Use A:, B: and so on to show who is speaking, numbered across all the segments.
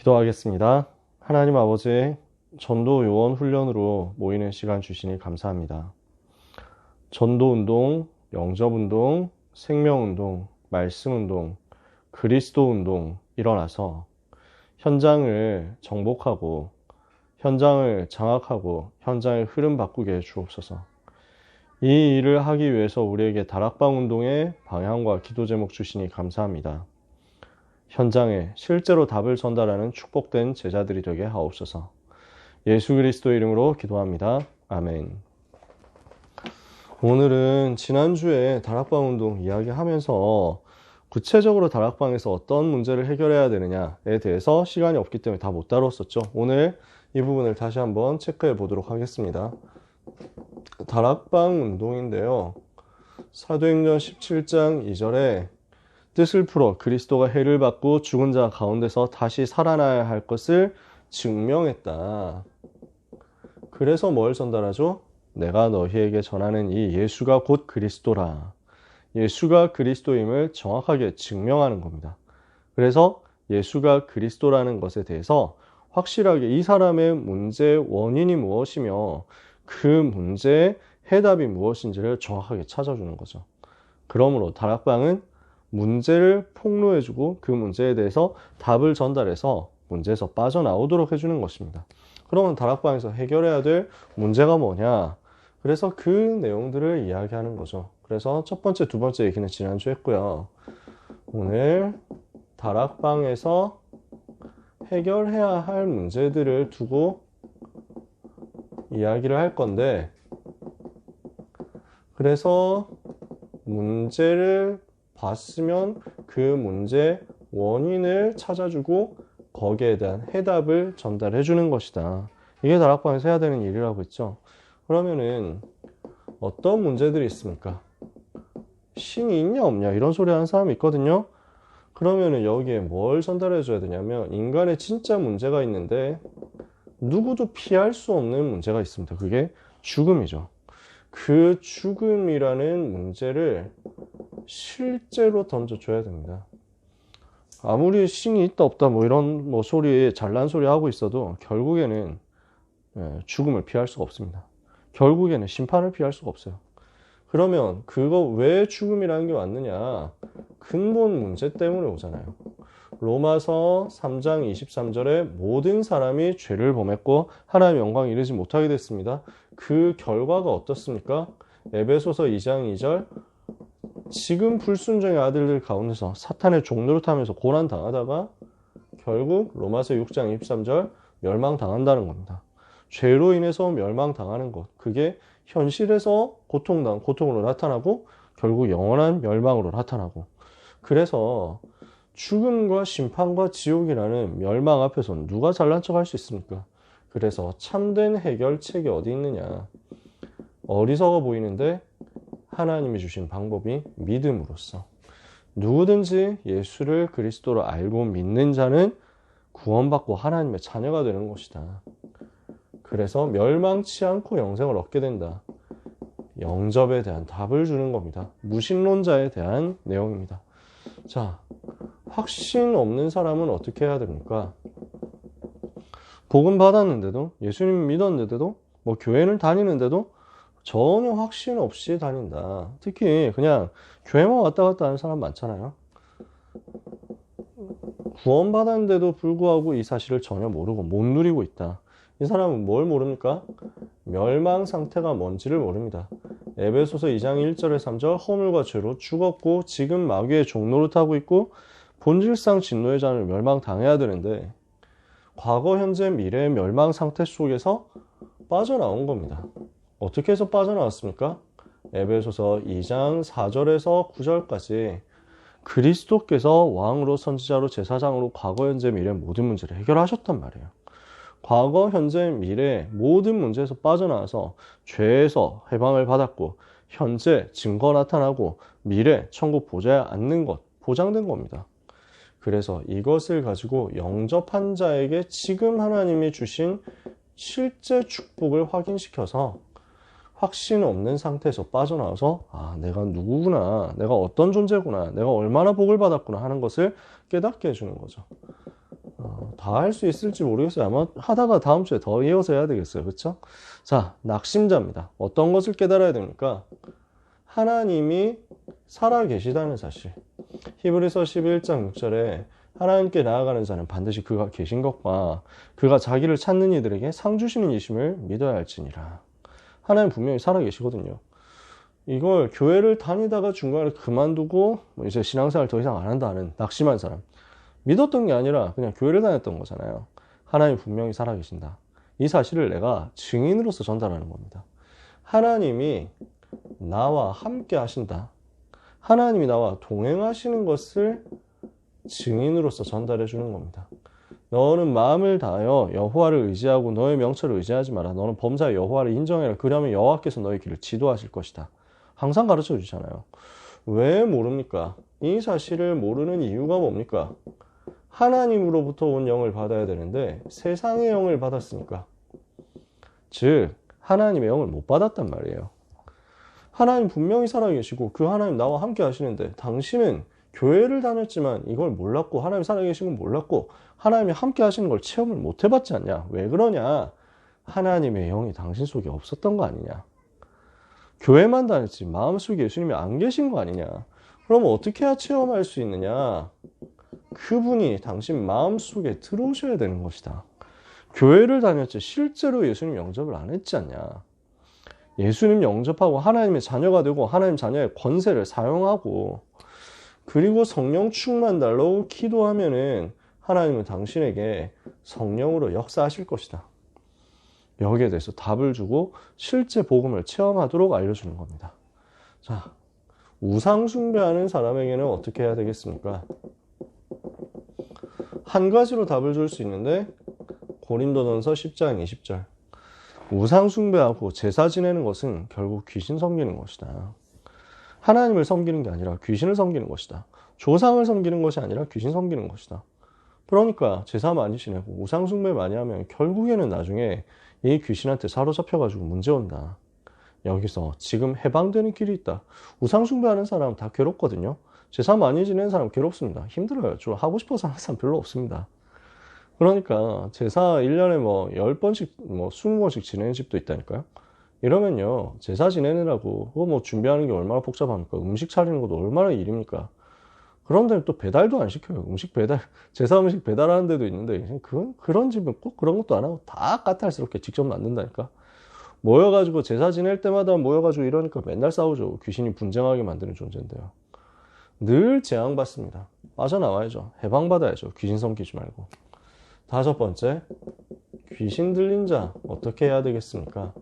A: 기도하겠습니다. 하나님 아버지, 전도 요원 훈련으로 모이는 시간 주시니 감사합니다. 전도운동, 영접운동, 생명운동, 말씀운동, 그리스도운동 일어나서 현장을 정복하고 현장을 장악하고 현장의 흐름 바꾸게 해 주옵소서. 이 일을 하기 위해서 우리에게 다락방 운동의 방향과 기도 제목 주시니 감사합니다. 현장에 실제로 답을 전달하는 축복된 제자들이 되게 하옵소서. 예수 그리스도 이름으로 기도합니다. 아멘. 오늘은 지난주에 다락방 운동 이야기하면서 구체적으로 다락방에서 어떤 문제를 해결해야 되느냐에 대해서 시간이 없기 때문에 다 못 다뤘었죠. 오늘 이 부분을 다시 한번 체크해 보도록 하겠습니다. 다락방 운동인데요. 사도행전 17장 2절에 뜻을 풀어 그리스도가 해를 받고 죽은 자 가운데서 다시 살아나야 할 것을 증명했다. 그래서 뭘 전달하죠? 내가 너희에게 전하는 이 예수가 곧 그리스도라. 예수가 그리스도임을 정확하게 증명하는 겁니다. 그래서 예수가 그리스도라는 것에 대해서 확실하게 이 사람의 문제의 원인이 무엇이며 그 문제의 해답이 무엇인지를 정확하게 찾아주는 거죠. 그러므로 다락방은 문제를 폭로해주고 그 문제에 대해서 답을 전달해서 문제에서 빠져나오도록 해주는 것입니다. 그러면 다락방에서 해결해야 될 문제가 뭐냐? 그래서 그 내용들을 이야기하는 거죠. 그래서 첫 번째, 두 번째 얘기는 지난주 했고요. 오늘 다락방에서 해결해야 할 문제들을 두고 이야기를 할 건데, 그래서 문제를 봤으면 그 문제 원인을 찾아주고 거기에 대한 해답을 전달해 주는 것이다. 이게 다락방에서 해야 되는 일이라고 했죠. 그러면은 어떤 문제들이 있습니까? 신이 있냐 없냐 이런 소리 하는 사람이 있거든요. 그러면은 여기에 뭘 전달해 줘야 되냐면 인간의 진짜 문제가 있는데 누구도 피할 수 없는 문제가 있습니다. 그게 죽음이죠. 그 죽음이라는 문제를 실제로 던져줘야 됩니다. 아무리 신이 있다 없다 뭐 이런 뭐 소리 잘난 소리 하고 있어도 결국에는 죽음을 피할 수가 없습니다. 결국에는 심판을 피할 수가 없어요. 그러면 그거 왜 죽음이라는 게 왔느냐? 근본 문제 때문에 오잖아요. 로마서 3장 23절에 모든 사람이 죄를 범했고 하나님의 영광에 이르지 못하게 됐습니다. 그 결과가 어떻습니까? 에베소서 2장 2절 지금 불순종의 아들들 가운데서 사탄의 종로를 타면서 고난당하다가 결국 로마서 6장 23절 멸망당한다는 겁니다. 죄로 인해서 멸망당하는 것, 그게 현실에서 고통으로 나타나고 결국 영원한 멸망으로 나타나고, 그래서 죽음과 심판과 지옥이라는 멸망 앞에서 누가 잘난 척 할 수 있습니까? 그래서 참된 해결책이 어디 있느냐? 어리석어 보이는데 하나님이 주신 방법이 믿음으로써 누구든지 예수를 그리스도로 알고 믿는 자는 구원받고 하나님의 자녀가 되는 것이다. 그래서 멸망치 않고 영생을 얻게 된다. 영접에 대한 답을 주는 겁니다. 무신론자에 대한 내용입니다. 자, 확신 없는 사람은 어떻게 해야 됩니까? 복음 받았는데도, 예수님 믿었는데도, 뭐 교회를 다니는데도 전혀 확신 없이 다닌다. 특히 그냥 교회만 왔다 갔다 하는 사람 많잖아요. 구원받았는데도 불구하고 이 사실을 전혀 모르고 못 누리고 있다. 이 사람은 뭘 모릅니까? 멸망 상태가 뭔지를 모릅니다. 에베소서 2장 1절에 3절 허물과 죄로 죽었고 지금 마귀의 종노릇 타고 있고 본질상 진노의 잔을 멸망당해야 되는데 과거, 현재, 미래의 멸망 상태 속에서 빠져나온 겁니다. 어떻게 해서 빠져나왔습니까? 에베소서 2장 4절에서 9절까지 그리스도께서 왕으로 선지자로 제사장으로 과거, 현재, 미래 모든 문제를 해결하셨단 말이에요. 과거, 현재, 미래 모든 문제에서 빠져나와서 죄에서 해방을 받았고 현재 증거 나타나고 미래 천국 보좌에 앉는 것 보장된 겁니다. 그래서 이것을 가지고 영접한 자에게 지금 하나님이 주신 실제 축복을 확인시켜서 확신 없는 상태에서 빠져나와서 아, 내가 누구구나, 내가 어떤 존재구나, 내가 얼마나 복을 받았구나 하는 것을 깨닫게 해주는 거죠. 다 할 수 있을지 모르겠어요. 아마 하다가 다음 주에 더 이어서 해야 되겠어요. 그쵸? 자, 낙심자입니다. 어떤 것을 깨달아야 됩니까? 하나님이 살아계시다는 사실. 히브리서 11장 6절에 하나님께 나아가는 자는 반드시 그가 계신 것과 그가 자기를 찾는 이들에게 상 주시는 이심을 믿어야 할지니라. 하나님 분명히 살아계시거든요. 이걸 교회를 다니다가 중간에 그만두고 이제 신앙생활 더 이상 안 한다는 낙심한 사람. 믿었던 게 아니라 그냥 교회를 다녔던 거잖아요. 하나님 분명히 살아계신다. 이 사실을 내가 증인으로서 전달하는 겁니다. 하나님이 나와 함께 하신다. 하나님이 나와 동행하시는 것을 증인으로서 전달해 주는 겁니다. 너는 마음을 다하여 여호와를 의지하고 너의 명철을 의지하지 마라. 너는 범사의 여호와를 인정해라. 그러면 여호와께서 너의 길을 지도하실 것이다. 항상 가르쳐 주잖아요. 왜 모릅니까? 이 사실을 모르는 이유가 뭡니까? 하나님으로부터 온 영을 받아야 되는데 세상의 영을 받았으니까. 즉 하나님의 영을 못 받았단 말이에요. 하나님 분명히 살아계시고 그 하나님 나와 함께 하시는데 당신은 교회를 다녔지만 이걸 몰랐고 하나님 살아계신 걸 몰랐고 하나님이 함께 하시는 걸 체험을 못 해봤지 않냐? 왜 그러냐? 하나님의 영이 당신 속에 없었던 거 아니냐? 교회만 다녔지 마음속에 예수님이 안 계신 거 아니냐? 그럼 어떻게 해야 체험할 수 있느냐? 그분이 당신 마음속에 들어오셔야 되는 것이다. 교회를 다녔지 실제로 예수님 영접을 안 했지 않냐? 예수님 영접하고 하나님의 자녀가 되고 하나님 자녀의 권세를 사용하고 그리고 성령 충만 달라고 기도하면은 하나님은 당신에게 성령으로 역사하실 것이다. 여기에 대해서 답을 주고 실제 복음을 체험하도록 알려주는 겁니다. 자, 우상 숭배하는 사람에게는 어떻게 해야 되겠습니까? 한 가지로 답을 줄 수 있는데 고린도전서 10장 20절. 우상 숭배하고 제사 지내는 것은 결국 귀신 섬기는 것이다. 하나님을 섬기는 게 아니라 귀신을 섬기는 것이다. 조상을 섬기는 것이 아니라 귀신 섬기는 것이다. 그러니까 제사 많이 지내고 우상 숭배 많이 하면 결국에는 나중에 이 귀신한테 사로잡혀가지고 문제 온다. 여기서 지금 해방되는 길이 있다. 우상 숭배하는 사람 다 괴롭거든요. 제사 많이 지내는 사람 괴롭습니다. 힘들어요. 좀 하고 싶어서 하는 사람 별로 없습니다. 그러니까 제사 1년에 뭐 10번씩 뭐 20번씩 지내는 집도 있다니까요. 이러면요 제사 지내느라고 그거 뭐 준비하는 게 얼마나 복잡합니까? 음식 차리는 것도 얼마나 일입니까? 그런데 또 배달도 안 시켜요. 음식 배달, 제사 음식 배달하는 데도 있는데 그런 집은 꼭 그런 것도 안 하고 다 까탈스럽게 직접 만든다니까. 모여가지고 제사 지낼 때마다 모여가지고 이러니까 맨날 싸우죠. 귀신이 분쟁하게 만드는 존재인데요. 늘 재앙받습니다. 빠져나와야죠. 해방받아야죠. 귀신 섬기지 말고. 5번째, 귀신 들린 자 어떻게 해야 되겠습니까?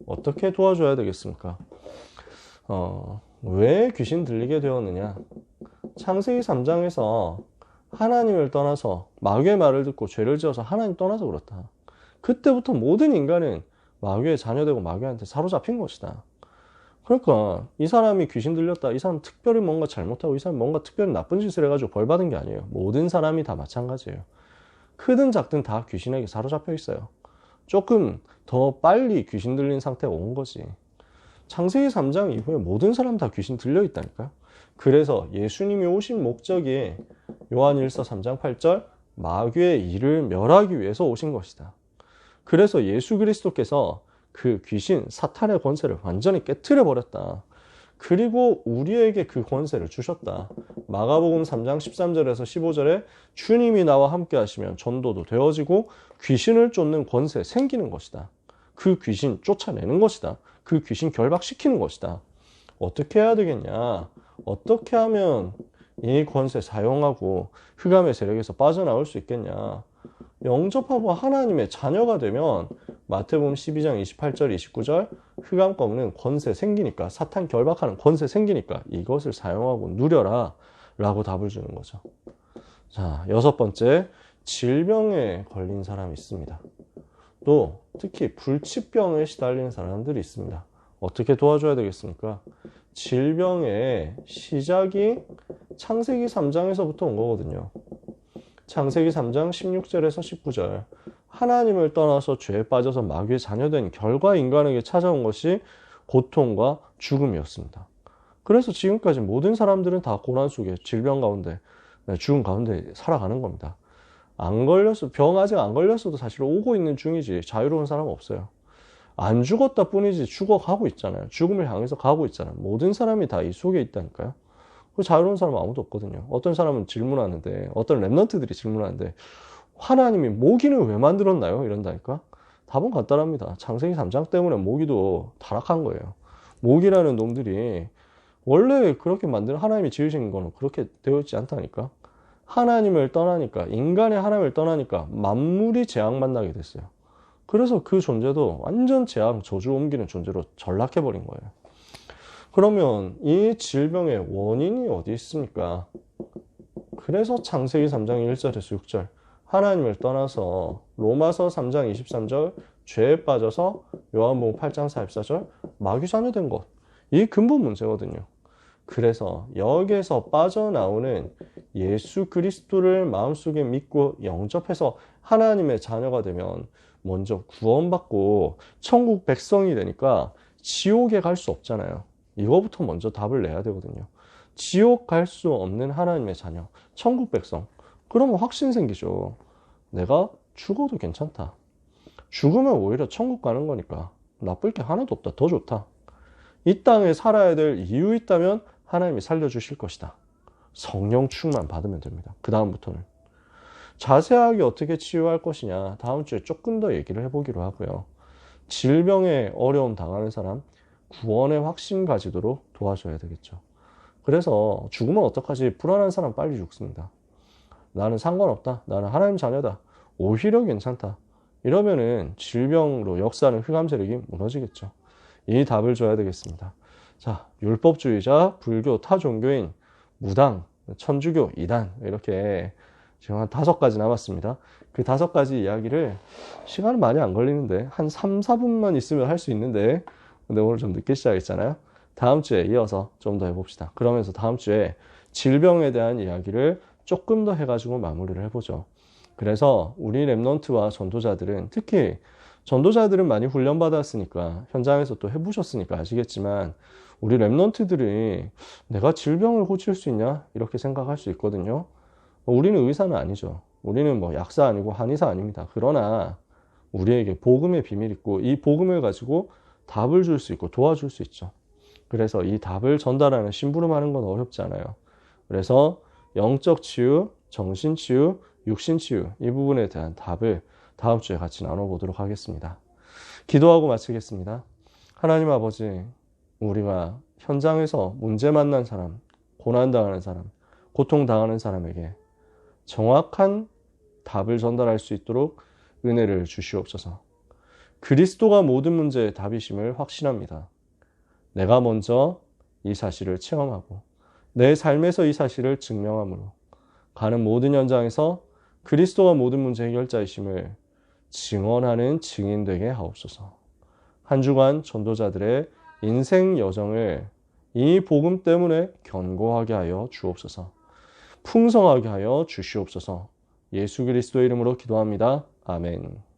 A: 어떻게 도와줘야 되겠습니까? 왜 귀신 들리게 되었느냐? 창세기 3장에서 하나님을 떠나서 마귀의 말을 듣고 죄를 지어서 하나님 떠나서 그렇다. 그때부터 모든 인간은 마귀의 자녀되고 마귀한테 사로잡힌 것이다. 그러니까 이 사람이 귀신 들렸다. 이 사람 특별히 뭔가 잘못하고 이 사람 뭔가 특별히 나쁜 짓을 해가지고 벌 받은 게 아니에요. 모든 사람이 다 마찬가지예요. 크든 작든 다 귀신에게 사로잡혀 있어요. 조금 더 빨리 귀신 들린 상태가 온 거지. 창세기 3장 이후에 모든 사람 다 귀신 들려 있다니까요. 그래서 예수님이 오신 목적이 요한일서 3장 8절 마귀의 일을 멸하기 위해서 오신 것이다. 그래서 예수 그리스도께서 그 귀신 사탄의 권세를 완전히 깨트려 버렸다. 그리고 우리에게 그 권세를 주셨다. 마가복음 3장 13절에서 15절에 주님이 나와 함께 하시면 전도도 되어지고 귀신을 쫓는 권세 생기는 것이다. 그 귀신 쫓아내는 것이다. 그 귀신 결박시키는 것이다. 어떻게 해야 되겠냐? 어떻게 하면 이 권세 사용하고 흑암의 세력에서 빠져나올 수 있겠냐? 영접하고 하나님의 자녀가 되면 마태복음 12장 28절 29절 흑암 꺾는 권세 생기니까 사탄 결박하는 권세 생기니까 이것을 사용하고 누려라 라고 답을 주는 거죠. 자, 6번째, 질병에 걸린 사람이 있습니다. 또 특히 불치병에 시달리는 사람들이 있습니다. 어떻게 도와줘야 되겠습니까? 질병의 시작이 창세기 3장에서부터 온 거거든요. 창세기 3장 16절에서 19절 하나님을 떠나서 죄에 빠져서 마귀의 자녀된 결과 인간에게 찾아온 것이 고통과 죽음이었습니다. 그래서 지금까지 모든 사람들은 다 고난 속에 질병 가운데 죽음 가운데 살아가는 겁니다. 안 걸렸어. 병 아직 안 걸렸어도 사실 오고 있는 중이지. 자유로운 사람 없어요. 안 죽었다 뿐이지 죽어가고 있잖아요. 죽음을 향해서 가고 있잖아요. 모든 사람이 다 이 속에 있다니까요. 그 자유로운 사람은 아무도 없거든요. 어떤 사람은 질문하는데, 어떤 랩런트들이 질문하는데, 하나님이 모기는 왜 만들었나요? 이런다니까. 답은 간단합니다. 창세기 3장 때문에 모기도 타락한 거예요. 모기라는 놈들이 원래 그렇게 만든 하나님이 지으신 거는 그렇게 되어 있지 않다니까. 하나님을 떠나니까, 인간의 하나님을 떠나니까 만물이 재앙 만나게 됐어요. 그래서 그 존재도 완전 재앙, 저주 옮기는 존재로 전락해버린 거예요. 그러면 이 질병의 원인이 어디 있습니까? 그래서 창세기 3장 1절에서 6절 하나님을 떠나서 로마서 3장 23절 죄에 빠져서 요한복음 8장 44절 마귀 자녀된 것. 이 근본 문제거든요. 그래서 여기에서 빠져나오는 예수 그리스도를 마음속에 믿고 영접해서 하나님의 자녀가 되면 먼저 구원받고 천국 백성이 되니까 지옥에 갈 수 없잖아요. 이거부터 먼저 답을 내야 되거든요. 지옥 갈 수 없는 하나님의 자녀, 천국 백성. 그러면 확신 생기죠. 내가 죽어도 괜찮다. 죽으면 오히려 천국 가는 거니까 나쁠 게 하나도 없다. 더 좋다. 이 땅에 살아야 될 이유 있다면 하나님이 살려주실 것이다. 성령 충만 받으면 됩니다. 그 다음부터는. 자세하게 어떻게 치유할 것이냐 다음 주에 조금 더 얘기를 해보기로 하고요. 질병에 어려움 당하는 사람 구원의 확신 가지도록 도와줘야 되겠죠. 그래서 죽으면 어떡하지? 불안한 사람 빨리 죽습니다. 나는 상관없다. 나는 하나님 자녀다. 오히려 괜찮다. 이러면은 질병으로 역사하는 흑암 세력이 무너지겠죠. 이 답을 줘야 되겠습니다. 자, 율법주의자, 불교, 타종교인, 무당, 천주교, 이단 이렇게 지금 한 5가지 남았습니다. 그 5가지 이야기를 시간은 많이 안 걸리는데 한 3, 4분만 있으면 할 수 있는데 근데 오늘 좀 늦게 시작했잖아요. 다음 주에 이어서 좀 더 해봅시다. 그러면서 다음 주에 질병에 대한 이야기를 조금 더 해가지고 마무리를 해보죠. 그래서 우리 랩넌트와 전도자들은 특히 전도자들은 많이 훈련받았으니까 현장에서 또 해보셨으니까 아시겠지만 우리 랩넌트들이 내가 질병을 고칠 수 있냐? 이렇게 생각할 수 있거든요. 우리는 의사는 아니죠. 우리는 뭐 약사 아니고 한의사 아닙니다. 그러나 우리에게 복음의 비밀이 있고 이 복음을 가지고 답을 줄 수 있고 도와줄 수 있죠. 그래서 이 답을 전달하는 심부름하는 건 어렵지 않아요. 그래서 영적 치유, 정신 치유, 육신 치유 이 부분에 대한 답을 다음 주에 같이 나눠보도록 하겠습니다. 기도하고 마치겠습니다. 하나님 아버지, 우리가 현장에서 문제 만난 사람, 고난당하는 사람, 고통당하는 사람에게 정확한 답을 전달할 수 있도록 은혜를 주시옵소서. 그리스도가 모든 문제의 답이심을 확신합니다. 내가 먼저 이 사실을 체험하고 내 삶에서 이 사실을 증명함으로 가는 모든 현장에서 그리스도가 모든 문제 해결자이심을 증언하는 증인 되게 하옵소서. 한 주간 전도자들의 인생 여정을 이 복음 때문에 견고하게 하여 주옵소서. 풍성하게 하여 주시옵소서. 예수 그리스도의 이름으로 기도합니다. 아멘.